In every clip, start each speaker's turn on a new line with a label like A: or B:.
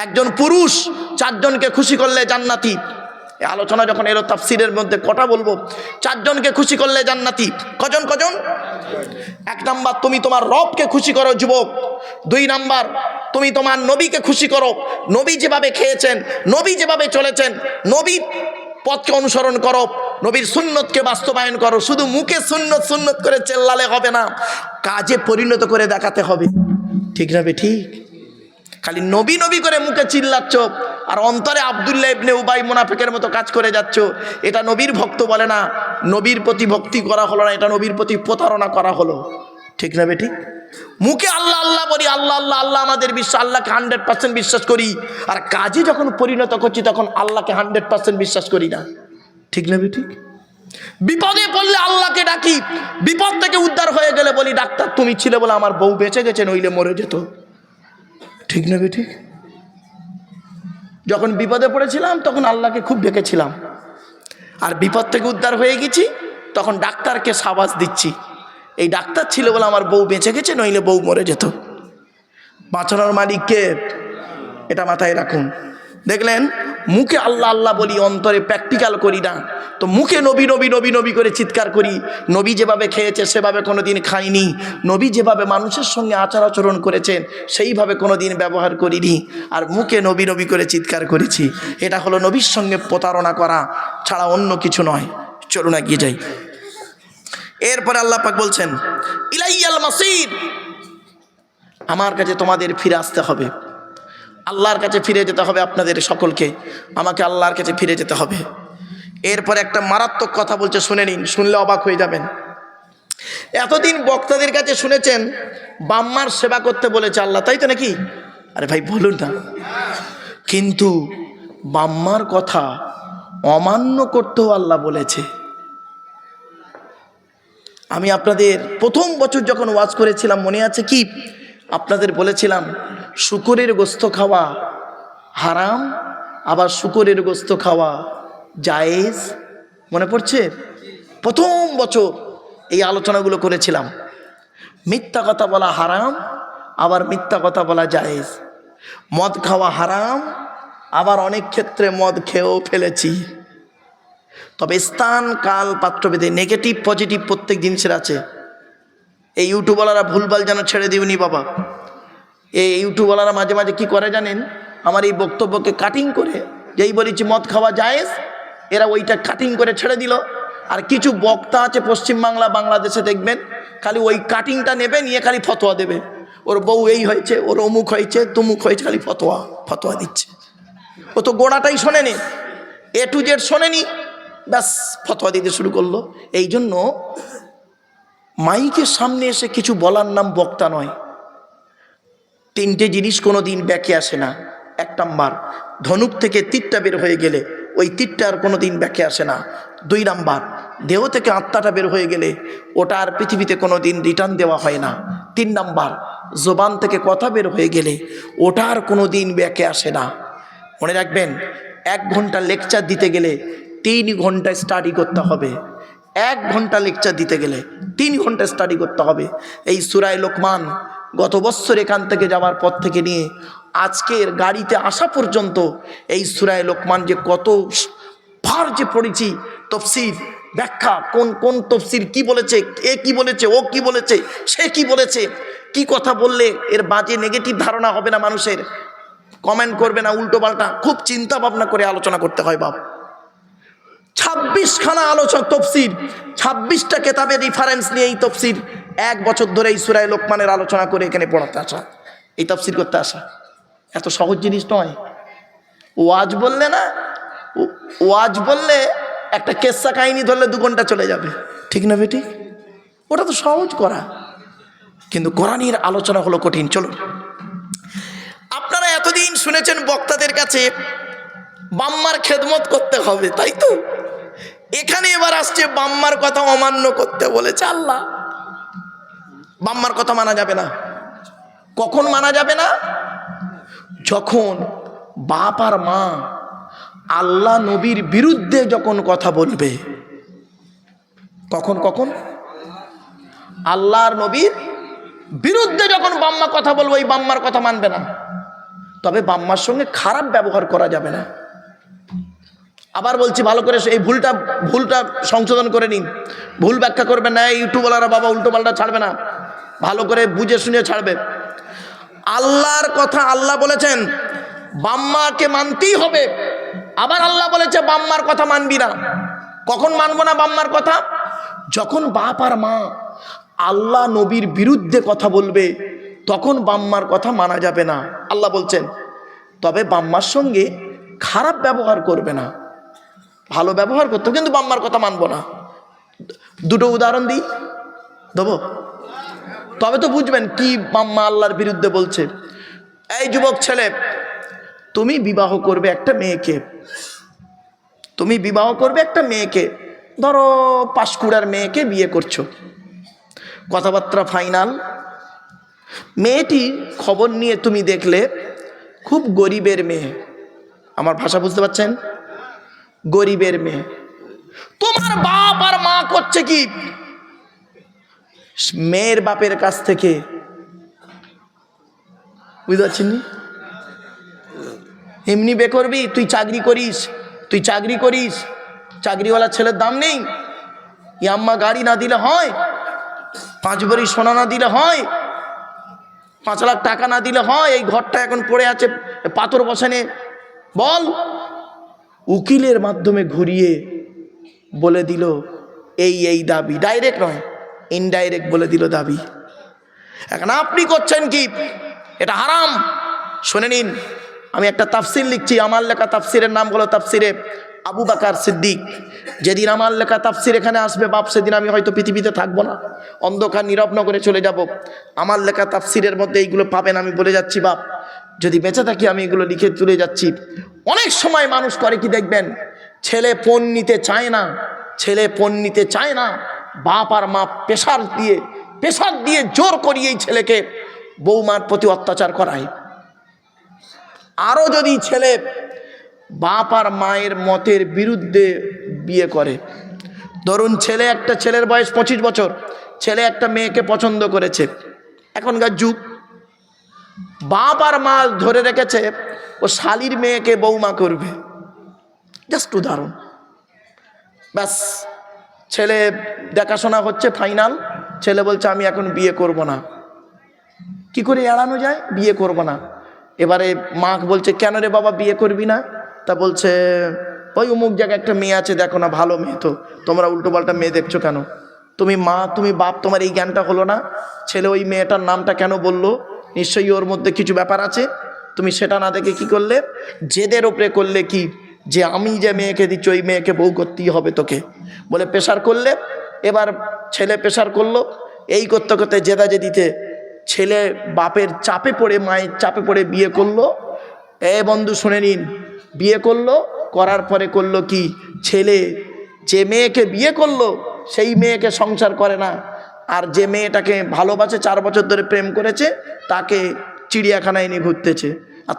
A: একজন পুরুষ চারজনকে খুশি করলে জান্নাতি। এই আলোচনা যখন এলো তাফসিরের মধ্যে কটা বলবো, চারজনকে খুশি করলে জান্নাতি। কজন কজন? এক নাম্বার, তুমি তোমার রবকে খুশি করো যুবক। দুই নাম্বার, তুমি তোমার নবীকে খুশি করো। নবী যেভাবে খেয়েছেন, নবী যেভাবে চলেছেন, নবীর পথকে অনুসরণ করো, নবীর সুন্নতকে বাস্তবায়ন করো। শুধু মুখে সুন্নত সুন্নত করে চেল্লালে হবে না, কাজে পরিণত করে দেখাতে হবে। ঠিক না বে ঠিক? খালি নবী নবী করে মুখে চিল্লাচ্ছ আর অন্তরে আব্দুল্লাহ ইবনে উবাই মুনাফিকের মতো কাজ করে যাচ্ছ, এটা নবীর ভক্ত বলে না। নবীর প্রতি ভক্তি করা হলো না, এটা নবীর প্রতি প্রতারণা করা হলো। ঠিক না বেটি? মুখে আল্লাহ আল্লাহ বলি, আল্লাহ আল্লাহ আল্লাহ আমাদের বিশ্বাস, আল্লাহকে 100% বিশ্বাস করি, আর কাজে যখন পরিণত করছি তখন আল্লাহকে 100% বিশ্বাস করি না। ঠিক না বেটি? বিপদে পড়লে আল্লাহকে ডাকি, বিপদ থেকে উদ্ধার হয়ে গেলে বলি ডাক্তার তুমি ছিলে বলে আমার বউ বেঁচে গেছে, নইলে মরে যেত। ঠিক না বেটি? যখন বিপদে পড়েছিলাম তখন আল্লাহকে খুব ডেকেছিলাম, আর বিপদ থেকে উদ্ধার হয়ে গেছি তখন ডাক্তারকে সাবাস দিচ্ছি, এই ডাক্তার ছিল বলে আমার বউ বেঁচে গেছে, নইলে বউ মরে যেত। বাঁচানোর মালিককে, এটা মাথায় রাখুন। দেখলেন, মুখে আল্লাহ আল্লাহ বলি, অন্তরে প্র্যাকটিক্যাল করি না। তো মুখে নবী নবী নবী নবী করে চিৎকার করি, নবী যেভাবে খেয়েছে সেভাবে কোনো দিন খাইনি, নবী যেভাবে মানুষের সঙ্গে আচার আচরণ করেছেন সেইভাবে কোনো দিন ব্যবহার করিনি, আর মুখে নবী নবী করে চিৎকার করেছি। এটা হলো নবীর সঙ্গে প্রতারণা করা ছাড়া অন্য কিছু নয়। চলুন এগিয়ে যাই। এরপরে আল্লাহ পাক বলছেন, ইলাইয়াল মাসির, আমার কাছে তোমাদের ফিরে আসতে হবে, আল্লাহর কাছে ফিরে যেতে হবে। আপনাদের সকলকে আমাকে আল্লাহর কাছে ফিরে যেতে হবে। এরপর একটা মারাত্মক কথা বলছে, শুনে নিন, শুনলে অবাক হয়ে যাবেন। এতদিন বক্তাদের কাছে শুনেছেন বাম্মার সেবা করতে বলেছে আল্লাহ, তাই তো নাকি? আরে ভাই বলুন না। কিন্তু বাম্মার কথা অমান্য করতেও আল্লাহ বলেছে। আমি আপনাদের প্রথম বছর যখন ওয়াজ করেছিলাম মনে আছে কি? আপনাদের বলেছিলাম শুকরের গোস্ত খাওয়া হারাম, আবার শুকরের গোস্ত খাওয়া জায়েজ। মনে পড়ছে? প্রথম বছর এই আলোচনাগুলো করেছিলাম। মিথ্যা কথা বলা হারাম, আবার মিথ্যা কথা বলা জায়েজ। মদ খাওয়া হারাম, আবার অনেক ক্ষেত্রে মদ খেয়েও ফেলেছি। তবে স্থান কাল পাত্রভেদে নেগেটিভ পজিটিভ প্রত্যেক জিনিসের আছে। এই ইউটিউবওয়ালারা ভুলভাল যেন ছেড়ে দিওনি বাবা। এই ইউটিউবওয়ালারা মাঝে মাঝে কি করে জানেন? আমার এই বক্তব্যকে কাটিং করে, যেই বলেছি মদ খাওয়া জায়েজ, এরা ওইটা কাটিং করে ছেড়ে দিল। আর কিছু বক্তা আছে পশ্চিমবাংলা বাংলাদেশে, দেখবেন খালি ওই কাটিংটা নেবে, নিয়ে খালি ফতোয়া দেবে। ওর বউ এই হয়েছে, ওর অমুক হয়েছে, তুমুক হয়েছে, খালি ফতোয়া ফতোয়া দিচ্ছে। ও তো গোড়াটাই শোনেনি, A to Z শোনেনি, ব্যাস ফতোয়া দিতে শুরু করলো। এই জন্য মাইকের সামনে এসে কিছু বলার নাম বক্তা নয়। তিনটে জিনিস কোনো দিন ব্যাকে আসে না। এক নাম্বার, ধনুক থেকে তীরটা বের হয়ে গেলে ওই তীরটা আর কোনো দিন ব্যাকে আসে না। দুই নাম্বার, দেহ থেকে আত্মাটা বের হয়ে গেলে ওটা আর পৃথিবীতে কোনো দিন রিটার্ন দেওয়া হয় না। তিন নাম্বার, জবান থেকে কথা বের হয়ে গেলে ওটা আর কোনো দিন ব্যাকে আসে না। মনে রাখবেন, 1 ঘন্টা লেকচার দিতে গেলে 3 ঘন্টা স্টাডি করতে হবে। 1 ঘন্টা লেকচার দিতে গেলে 3 ঘন্টা স্টাডি করতে হবে। এই সূরা লোকমান গত বছর এখান থেকে যাওয়ার পর থেকে নিয়ে আজকের গাড়িতে আসা পর্যন্ত এই সূরা লোকমান যে কত বার যে পড়েছি, তফসির ব্যাখ্যা, কোন কোন তফসির কি বলেছে, এ কি বলেছে, ও কি বলেছে, সে কি বলেছে, কি কথা বললে এর বাজে নেগেটিভ ধারণা হবে না মানুষের, কমেন্ট করবে না উল্টো পাল্টা, খুব চিন্তা ভাবনা করে আলোচনা করতে হয় বাপ। 26খানা আলোচনা তফসির, 26টা কেতাবের রেফারেন্স নিয়ে এই তফসির 1 বছর ধরে এই সূরা লোকমানের আলোচনা করে এখানে পড়াতে আসা, এই তফসির করতে আসা এত সহজ জিনিস নয়। ওয়াজ বললে না, ওয়াজ বললে একটা কেসা কাহিনী ধরলে 2 ঘন্টা চলে যাবে। ঠিক না বেটি? ওটা তো সহজ করা, কিন্তু কোরআনের আলোচনা হলো কঠিন। চলুন, আপনারা এতদিন শুনেছেন বক্তাদের কাছে বাম্মার খেদমত করতে হবে, তাই তো? এখানে এবার আসছে বাম্মার কথা অমান্য করতে বলেছে আল্লাহ। বাম্মার কথা মানা যাবে না। কখন মানা যাবে না? যখন বাপ আর মা আল্লাহ নবীর বিরুদ্ধে যখন কথা বলবে। কখন কখন? আল্লাহর নবীর বিরুদ্ধে যখন বাম্মা কথা বলবে, ওই বাম্মার কথা মানবে না। তবে বাম্মার সঙ্গে খারাপ ব্যবহার করা যাবে না। আবার বলছি ভালো করে এই ভুলটা সংশোধন করে নিন, ভুল ব্যাখ্যা করবেন না। ইউটিউবওয়ালারা বাবা উল্টো পাল্টা ছাড়বে না, ভালো করে বুঝে শুনে ছাড়বে। আল্লাহর কথা আল্লাহ বলেছেন বাম্মাকে মানতেই হবে, আবার আল্লাহ বলেছে বাম্মার কথা মানবি না। কখন মানবো না বাম্মার কথা? যখন বাপ আর মা আল্লাহ নবীর বিরুদ্ধে কথা বলবে তখন বাম্মার কথা মানা যাবে না। আল্লাহ বলছেন তবে বাম্মার সঙ্গে খারাপ ব্যবহার করবে না, ভালো ব্যবহার করতে, কিন্তু বাম্মার কথা মানবো না। দুটো উদাহরণ দিই, দেবো? তবে তো বুঝবেন কি বাম্মা আল্লাহর বিরুদ্ধে বলছে। এই যুবক ছেলে, তুমি বিবাহ করবে একটা মেয়েকে, তুমি বিবাহ করবে একটা মেয়েকে, ধরো পাঁশকুড়ার মেয়েকে বিয়ে করছো, কথাবার্তা ফাইনাল। মেয়েটি খবর নিয়ে তুমি দেখলে খুব গরিবের মেয়ে, আমার ভাষা বুঝতে পারছেন? গরিবের মেয়ে। তোমার বাপ আর মা করছে কি, মেয়ের বাপের কাছ থেকে, বুঝতে পারছেন? এমনি বে করবি, তুই চাকরি করিস, তুই চাকরি করিস, চাকরিওয়ালা ছেলের দাম নেই, আম্মা গাড়ি না দিলে হয়, 5 ভরি সোনা না দিলে হয়, 5 লাখ টাকা না দিলে হয়, এই ঘরটা এখন পড়ে আছে পাথর বসানে, বল। উকিলের মাধ্যমে ঘুরিয়ে বলে দিল এই দাবি, ডাইরেক্ট নয় ইনডাইরেক্ট বলে দিল দাবি। এখন আপনি করছেন কি, এটা হারাম। শুনে নিন, আমি একটা তাফসির লিখছি, আমার লেখা তাফসিরের নাম হলো তাফসিরে আবু বকর সিদ্দিক। যেদিন আমার লেখা তাফসির এখানে আসবে বাপ, সেদিন আমি হয়তো পৃথিবীতে থাকবো না, অন্ধকার নীরব নগরে চলে যাব। আমার লেখা তাফসিরের মধ্যে এইগুলো পাবেন, আমি বলে যাচ্ছি বাপ, যদি বেঁচে থাকি আমি এগুলো লিখে তুলে যাচ্ছি। অনেক সময় মানুষ করে কি দেখবেন, ছেলে ফোন নিতে চায় না, ছেলে ফোন নিতে চায় না, বাপ আর মা প্রেশার দিয়ে জোর করিয়ে এই ছেলেকে বৌমার প্রতি অত্যাচার করায়। আরও যদি ছেলে বাপ আর মায়ের মতের বিরুদ্ধে বিয়ে করে, ধরুন ছেলের বয়স 25 বছর, ছেলে একটা মেয়েকে পছন্দ করেছে, এখনকার যুগ, বাপ আর মা ধরে রেখেছে ও শালির মেয়েকে বৌমা করবে, জাস্ট উদাহরণ। ব্যাস, ছেলে দেখাশোনা হচ্ছে ফাইনাল, ছেলে বলছে আমি এখন বিয়ে করব না। কি করে এড়ানো যায়? বিয়ে করব না। এবারে মা বলছে কেন রে বাবা বিয়ে করবি না? তা বলছে ওই অমুক জায়গায় একটা মেয়ে আছে, দেখো না ভালো মেয়ে, তো তোমরা উল্টোপাল্টা মেয়ে দেখছো কেন? তুমি মা, তুমি বাপ, তোমার এই জ্ঞানটা হলো না? ছেলে ওই মেয়েটার নামটা কেন বললো? নিশ্চয়ই ওর মধ্যে কিছু ব্যাপার আছে। তুমি সেটা না দেখে কি করলে, জেদের ওপরে করলে কি, যে আমি যে মেয়েকে দিচ্ছি ওই মেয়েকে বউ করতেই হবে তোকে, বলে প্রেশার করলে। এবার ছেলে প্রেশার করলো, এই করতে করতে জেদাজেদিতে ছেলে বাপের চাপে পড়ে, মায়ের চাপে পড়ে বিয়ে করলো। বন্ধু শুনে নিন, বিয়ে করলো, করার পরে করলো কি, ছেলে যে মেয়েকে বিয়ে করলো সেই মেয়েকে সংসার করে না, আর যে মেয়েটাকে ভালোবাসে 4 বছর ধরে প্রেম করেছে তাকে চিড়িয়াখানায় নিয়ে ঘুরতেছে। আর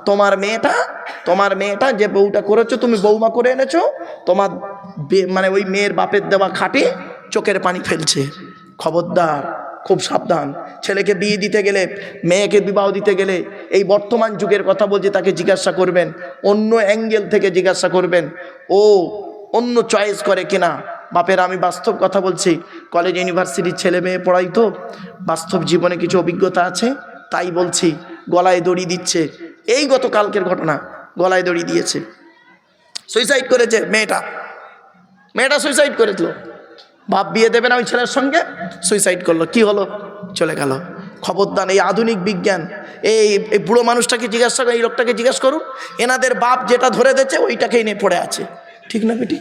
A: তোমার মেয়েটা যে বউটা করেছো, তুমি বৌমা করে এনেছো, তোমার মানে ওই মেয়ের বাপের দেওয়া খাটে চোখের পানি ফেলছে। খবরদার, খুব সাবধান। ছেলেকে বিয়ে দিতে গেলে, মেয়েকে বিবাহ দিতে গেলে এই বর্তমান যুগের কথা বলছি, তাকে জিজ্ঞাসা করবেন, অন্য অ্যাঙ্গেল থেকে জিজ্ঞাসা করবেন, ও অন্য চয়েস করে কিনা। বাপের আমি বাস্তব কথা বলছি, কলেজ ইউনিভার্সিটির ছেলে মেয়ে পড়াই তো, বাস্তব জীবনে কিছু অভিজ্ঞতা আছে, তাই বলছি। গলায় দড়ি দিচ্ছে, এই গতকালকের ঘটনা, গলায় দড়ি দিয়েছে, সুইসাইড করেছে মেয়েটা সুইসাইড করেছিল। বাপ বিয়ে দেবে না ওই ছেলের সঙ্গে, সুইসাইড করলো। কি হলো? চলে গেল। খবরদার, এই আধুনিক বিজ্ঞান, এই বুড়ো মানুষটাকে জিজ্ঞাসা করুন, এই লোকটাকে জিজ্ঞাসা করুন, এনাদের বাপ যেটা ধরে দিয়েছে ওইটাকেই নিয়ে পড়ে আছে। ঠিক না বেটি?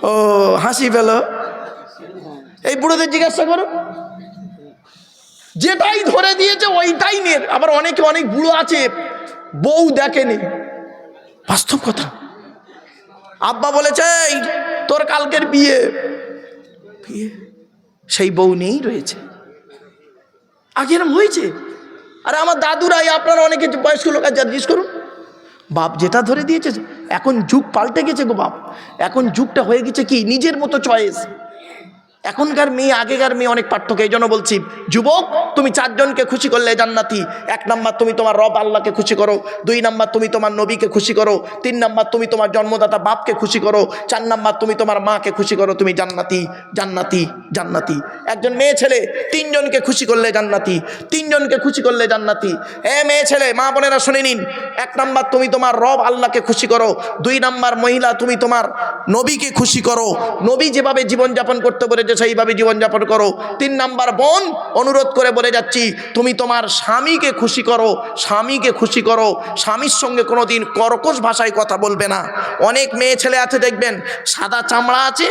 A: ও হাসি পেল। এই বুড়োদের জিজ্ঞাসা করুন, যেটাই ধরে দিয়েছে ওইটাই নিয়ে। আবার অনেক বুড়ো আছে বউ দেখেনি, বাস্তব কথা। আব্বা বলেছে তোর কালকের বিয়ে, সেই বউ নেই রয়েছে। আগে এরম হয়েছে। আরে আমার দাদুরাই, আপনারা অনেকে বয়স্ক লোক আছে, জিজ্ঞেস করুন, বাপ যেটা ধরে দিয়েছে। এখন যুগ পাল্টে গেছে গো বাপ, এখন যুগটা হয়ে গেছে কি, নিজের মতো চয়েস। এখনকার মেয়ে আগেকার মেয়ে অনেক পার্থক্য। এই জন্য বলছি যুবক, তুমি 4 জনকে খুশি করলে জান্নাতি। 1 নাম্বার তুমি তোমার রব আল্লাহকে খুশি করো, 2 নাম্বার তুমি তোমার নবীকে খুশি করো, 3 নাম্বার তুমি তোমার জন্মদাতা বাপকে খুশি করো, 4 নাম্বার তুমি তোমার মাকে খুশি করো, তুমি জান্নাতি জান্নাতি জান্নাতি। একজন মেয়ে ছেলে 3 জনকে খুশি করলে জান্নাতি, 3 জনকে খুশি করলে জান্নাতি। মেয়ে ছেলে মা বোনেরা শুনে নিন, 1 নাম্বার তুমি তোমার রব আল্লাহকে খুশি করো, 2 নাম্বার মহিলা তুমি তোমার নবীকে খুশি করো, নবী যেভাবে জীবনযাপন করতে বলেছে সেইভাবে জীবনযাপন করো। 3 নাম্বার বোন, অনুরোধ করে বলে যাচ্ছি, তুমি তোমার স্বামীকে খুশি করো, স্বামীকে খুশি করো। স্বামীর সঙ্গে কোনোদিন কর্কশ ভাষায় কথা বলবে না। অনেক মেয়ে ছেলে আছে দেখবেন, সাদা চামড়া আছে,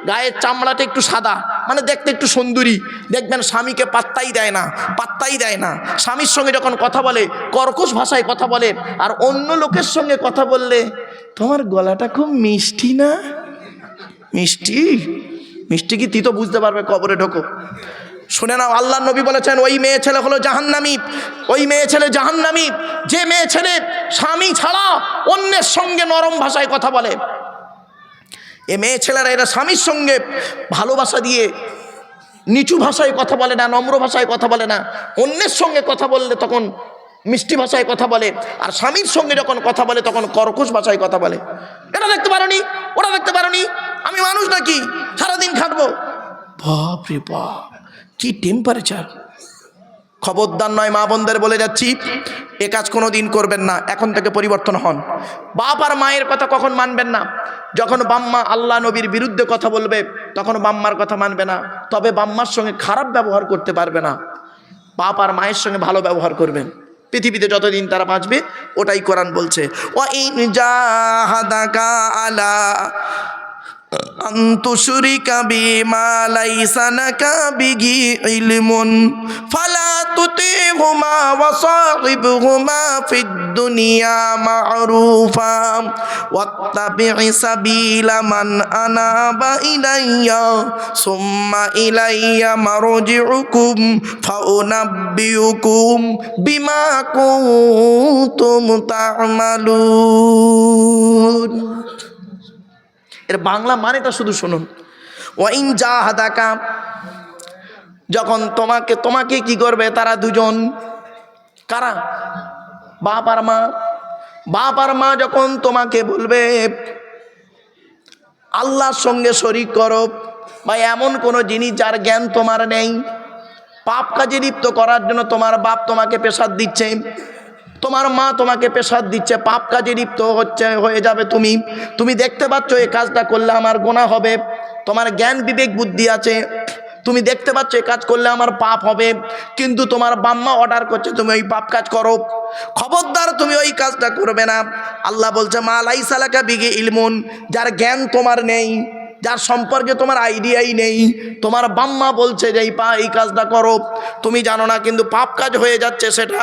A: গায়ের চামড়াটা একটু সাদা, মানে দেখতে একটু সুন্দরী, দেখবেন স্বামীকে পাত্তাই দেয় না, পাত্তাই দেয় না। স্বামীর সঙ্গে যখন কথা বলে কর্কশ ভাষায় কথা বলে, আর অন্য লোকের সঙ্গে কথা বললে, তোমার গলাটা খুব মিষ্টি না? মিষ্টি? মিষ্টি কি তিতো বুঝতে পারবে? কবরে ঢোকো। শুনে নাও, আল্লাহর নবী বলেছেন ওই মেয়ে ছেলে হলো জাহান্নামী, ওই মেয়ে ছেলে জাহান্নামী যে মেয়ে ছেলে স্বামী ছাড়া অন্যের সঙ্গে নরম ভাষায় কথা বলে। এ মেয়ে ছেলেরা এরা স্বামীর সঙ্গে ভালোবাসা দিয়ে নিচু ভাষায় কথা বলে না, নম্র ভাষায় কথা বলে না। অন্যের সঙ্গে কথা বললে তখন মিষ্টি ভাষায় কথা বলে, আর স্বামীর সঙ্গে যখন কথা বলে তখন কর্কশ ভাষায় কথা বলে। এটা দেখতে পারোনি, ওরা দেখতে পারোনি, আমি মানুষ নাকি সারাদিন খাটবো? বাপ রে বাপ, কি টেম্পারেচার! খবরদার নয়, মা বোনদের বলে যাচ্ছি, এ কাজ কোনো দিন করবেন না। এখন থেকে পরিবর্তন হন। বাপ আর মায়ের কথা কখন মানবেন না? যখন বাম্মা আল্লাহ নবীর বিরুদ্ধে কথা বলবে তখন বাম্মার কথা মানবে না, তবে বাম্মার সঙ্গে খারাপ ব্যবহার করতে পারবে না। বাপ আর মায়ের সঙ্গে ভালো ব্যবহার করবেন। পৃথিবীতে যতদিন তারা বাঁচবে, ওটাই কোরআন বলছে। ওয়া ইন জাহাদাকা আলা আনতুশরিকা বিমা লাইসা লাকা বিহি ইলমুন ফালা তুতিহুমা ওয়া সাহিবহুমা ফিদ দুনিয়া মা'রুফা ওয়াত্তাবি' সাবিলা মান আনাবা ইলাইয়া সুম্মা ইলাইয়া মারজি'ুকুম ফাউনাব্বিউকুম বিমা কুনতুম তা'মালুন। এর বাংলা মানেটা শুধু শুনুন। ওয়াইন জাহাদাকা, যখন তোমাকে কি করবে তারা দুজন, কারা? বাপ আর মা। বাপ আর মা যখন তোমাকে বলবে আল্লাহর সঙ্গে শরীক করো, বা এমন কোনো জিনিস যার জ্ঞান তোমার নেই, পাপ কাজে লিপ্ত করার জন্য তোমার বাপ তোমাকে প্রেসার দিচ্ছে, তোমার মা তোমাকে প্রেসার দিচ্ছে, পাপ কাজে লিপ্ত হয়ে যাবে তুমি দেখতে পাচ্ছ এই কাজটা করলে আমার গুনাহ হবে, তোমার জ্ঞান বিবেক বুদ্ধি আছে, তুমি দেখতে পাচ্ছ এই কাজ করলে আমার পাপ হবে, কিন্তু তোমার বাম্মা অর্ডার করছে তুমি ওই পাপ কাজ করো। খবরদার তুমি ওই কাজটা করবে না। আল্লাহ বলছে মা লাইসা লাকা বিহি ইলমুন, যার জ্ঞান তোমার নেই, যার সম্পর্কে তোমার আইডিয়াই নেই, তোমার বাম্মা বলছে যে এই কাজটা করো, তুমি জানো না, কিন্তু পাপ কাজ হয়ে যাচ্ছে সেটা।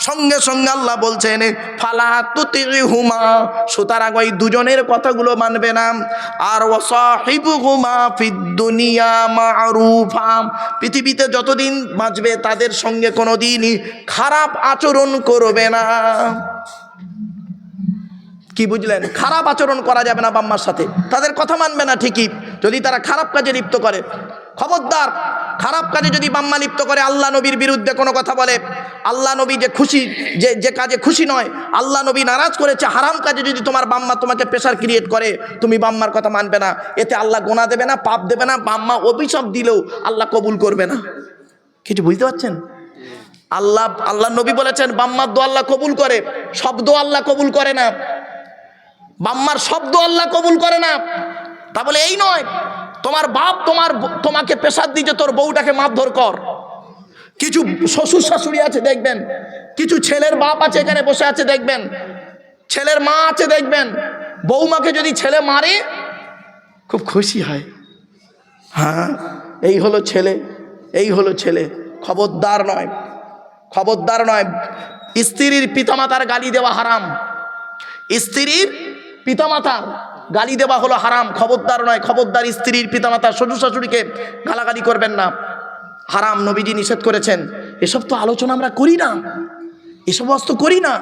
A: সঙ্গে সঙ্গে আল্লাহ বলছেন ফালা তুতিহুমা, সুতরাং ওই দুজনের কথাগুলো মানবে না। আর ওয়াসাহিবুহুমা ফিদ দুনিয়া মা'রুফা, পৃথিবীতে যতদিন বাঁচবে তাদের সঙ্গে কোনোদিন খারাপ আচরণ করবে না। কি বুঝলেন? খারাপ আচরণ করা যাবে না বাম্মার সাথে, তাদের কথা মানবে না ঠিকই, যদি তারা খারাপ কাজে লিপ্ত করে। খবরদার, খারাপ কাজে যদি বাম্মা লিপ্ত করে, আল্লাহ নবীর বিরুদ্ধে কোনো কথা বলে, আল্লাহ নবী যে খুশি, যে কাজে খুশি নয়, আল্লাহ নবী নারাজ করেছে, হারাম কাজে যদি তোমার বাম্মা তোমাকে প্রেশার ক্রিয়েট করে, তুমি বাম্মার কথা মানবে না। এতে আল্লাহ গোনা দেবে না, পাপ দেবে না, বাম্মা অভিশাপ দিলেও আল্লাহ কবুল করবে না। কিছু বুঝতে পারছেন? আল্লাহ নবী বলেছেন বাম্মার দোয়া আল্লাহ কবুল করে, শব্দ আল্লাহ কবুল করে না। বাম্মার শব্দ আল্লাহ কবুল করে না। তা বলে এই নয় তোমার বাপ তোমাকে প্রেসার দিচ্ছে তোর বউটাকে মারধর কর। কিছু শ্বশুর শাশুড়ি আছে দেখবেন, কিছু ছেলের বাপ আছে এখানে বসে আছে দেখবেন, ছেলের মা আছে দেখবেন, বৌমাকে যদি ছেলে মারে খুব খুশি হয়, হ্যাঁ এই হলো ছেলে, এই হলো ছেলে। খবরদার নয়, খবরদার নয়। স্ত্রীর পিতামাতার গালি দেওয়া হারাম, স্ত্রীর পিতামাতার গালি দেওয়া হলো হারাম। খবরদার নয়, খবরদার, স্ত্রীর পিতামাতার শ্বশুর শাশুড়িকে গালাগালি করবেন না, হারাম, নবীজি নিষেধ করেছেন। এসব তো আলোচনা আমরা করি না, এসব বস্তু করি না।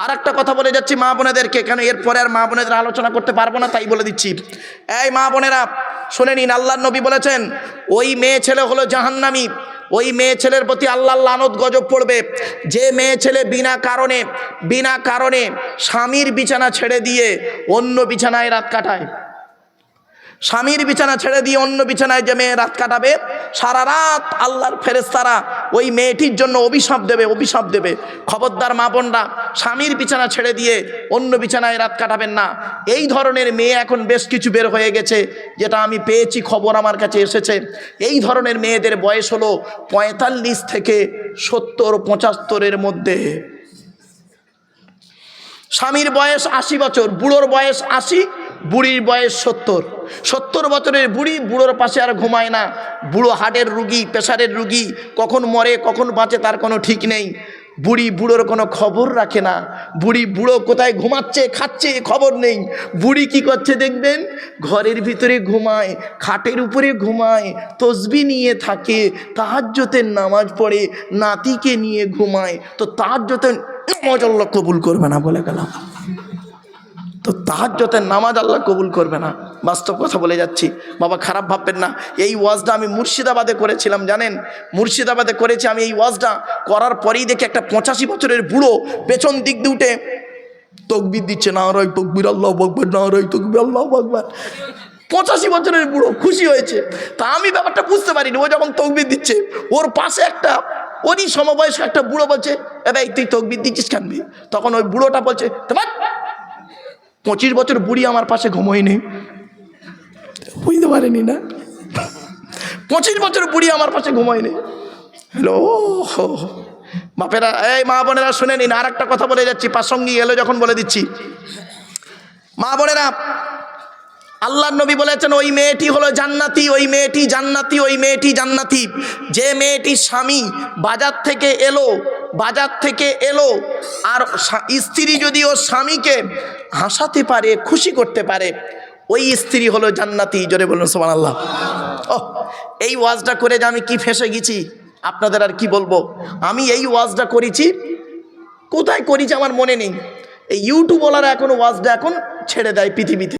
A: আর একটা কথা বলে যাচ্ছি মা বোনেদেরকে, কেন এরপরে আর মা বোনেদের আলোচনা করতে পারবো না, তাই বলে দিচ্ছি। এই মা বোনেরা, শুনে নিন, আল্লাহর নবী বলেছেন ওই মেয়ে ছেলে হলো জাহান্নামী। ওই মেয়ে ছেলের প্রতি আল্লাহর লানত গজব পড়বে যে মেয়ে ছেলে বিনা কারণে স্বামীর বিছানা ছেড়ে দিয়ে অন্য বিছানায় রাত কাটায়। স্বামীর বিছানা ছেড়ে দিয়ে অন্য বিছানায় যে মেয়ে রাত কাটাবে, সারা রাত আল্লাহর ফেরেশতারা ওই মেয়েটির জন্য অভিশাপ দেবে। খবরদার মা বোনরা, স্বামীর বিছানা ছেড়ে দিয়ে অন্য বিছানায় রাত কাটাবেন না। এই ধরনের মেয়ে এখন বেশ কিছু বের হয়ে গেছে, যেটা আমি পেয়েছি, খবর আমার কাছে এসেছে। এই ধরনের মেয়েদের বয়স হলো 45 থেকে 70-75-এর মধ্যে। স্বামীর বয়স 80 বছর, বুড়োর বয়স 80, বুড়ির বয়স 70 বছরের বুড়োর পাশে আর ঘুমায় না। বুড়ো হার্টের রুগী, প্রেশারের রুগী, কখন মরে কখন বাঁচে তার কোনো ঠিক নেই। বুড়োর কোনো খবর রাখে না। বুড়ো কোথায় ঘুমাচ্ছে খাচ্ছে খবর নেই। বুড়ি কি করছে দেখবেন, ঘরের ভিতরে ঘুমায়, খাটের উপরে ঘুমায়, তসবি নিয়ে থাকে, তাহাজ্জুদের নামাজ পড়ে, নাতিকে নিয়ে ঘুমায়। তো তাহাজ্জুদের নামাজ আল্লাহ কবুল করবে না বলে গেলাম। তো তাহাজ্জুদের নামাজ আল্লাহ কবুল করবে না। বাস্তব কথা বলে যাচ্ছি, বাবা খারাপ ভাববেন না। এই ওয়াজটা আমি মুর্শিদাবাদে করেছিলাম, জানেন, মুর্শিদাবাদে করেছি আমি। এই ওয়াজটা করার পরেই দেখি একটা 85 বছরের বুড়ো পেছন দিক দিয়ে উঠে তকবির দিচ্ছে, নারায়ে তাকবীর, আল্লাহু আকবার, নারায়ে তাকবীর, আল্লাহু আকবার। 85 বছরের বুড়ো খুশি হয়েছে। তা আমি ব্যাপারটা বুঝতে পারিনি। ও যখন তকবির দিচ্ছে, ওর পাশে ওরই সমবয়স্ক একটা বুড়ো বলছে, এ ভাই তুই তকবির দিচ্ছিস কেন? তখন ওই বুড়োটা বলছে, 25 বছর বুড়ি আমার পাশে ঘুমোয়নি। বুঝতে পারেনি না, 25 বছর বুড়ি আমার পাশে ঘুমোয়নি। হ্যালো বাপেরা, এই মা বোনেরা শুনে নিন, আর একটা কথা বলে যাচ্ছি, প্রাসঙ্গিক এলো যখন বলে দিচ্ছি। মা বোনেরা, আল্লাহর নবী বলেছেন ওই মেয়েটি হলো জান্নাতি, ওই মেয়েটি জান্নাতি, ওই মেয়েটি জান্নাতি। যে মেয়েটির স্বামী বাজার থেকে এলো আর স্ত্রী যদি ওর স্বামীকে হাসাতে পারে, খুশি করতে পারে, ওই স্ত্রী হলো জান্নাতি। জোরে বলুন সুবহানাল্লাহ। এই ওয়াজটা করে যে আমি কি ফেঁসে গেছি আপনাদের আর কি বলবো। আমি এই ওয়াজটা করেছি, কোথায় করেছি আমার মনে নেই। এই ইউটিউবওয়ালারা এখন ওয়াজটা ছেড়ে দেয় পৃথিবীতে।